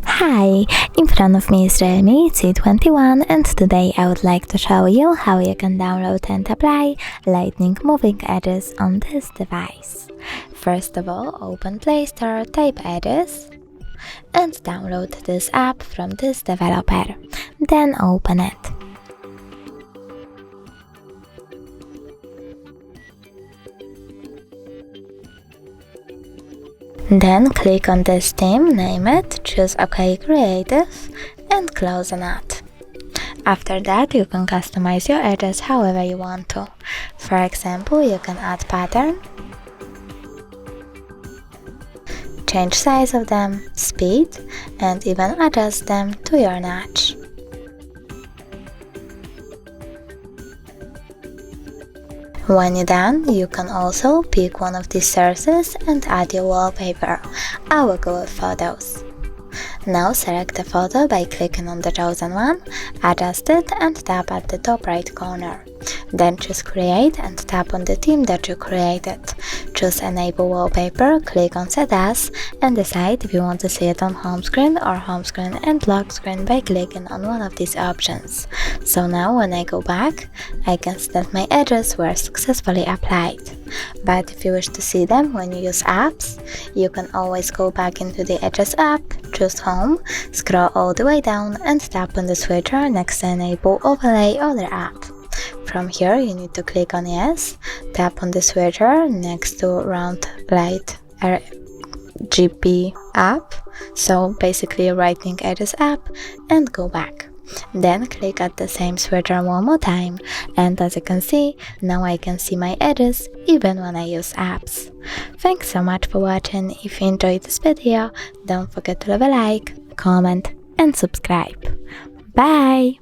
Hi, in front of me is REALME C21 and today I would like to show you how you can download and apply lightning moving edges on this device. First of all, open Play Store, type edges and download this app from this developer. Then open it. Then click on this theme, name it, choose OK Creative and close on it. After that, you can customize your edges however you want to. For example, you can add pattern, change size of them, speed, and even adjust them to your notch. When you're done, you can also pick one of these sources and add your wallpaper. I will go with photos. Now select a photo by clicking on the chosen one, adjust it and tap at the top right corner. Then choose Create and tap on the theme that you created. Choose Enable Wallpaper, click on Set As and decide if you want to see it on home screen or home screen and lock screen by clicking on one of these options. So now when I go back, I can see that my edges were successfully applied. But if you wish to see them when you use apps, you can always go back into the Edges app, choose Home, scroll all the way down and tap on the switcher next to Enable Overlay Other app. From here you need to click on Yes, tap on the switcher next to Round Light RGB app, so basically Lightning Edges app, and go back. Then click at the same switcher one more time, and as you can see, now I can see my edges even when I use apps. Thanks so much for watching. If you enjoyed this video, don't forget to leave a like, comment and subscribe. Bye!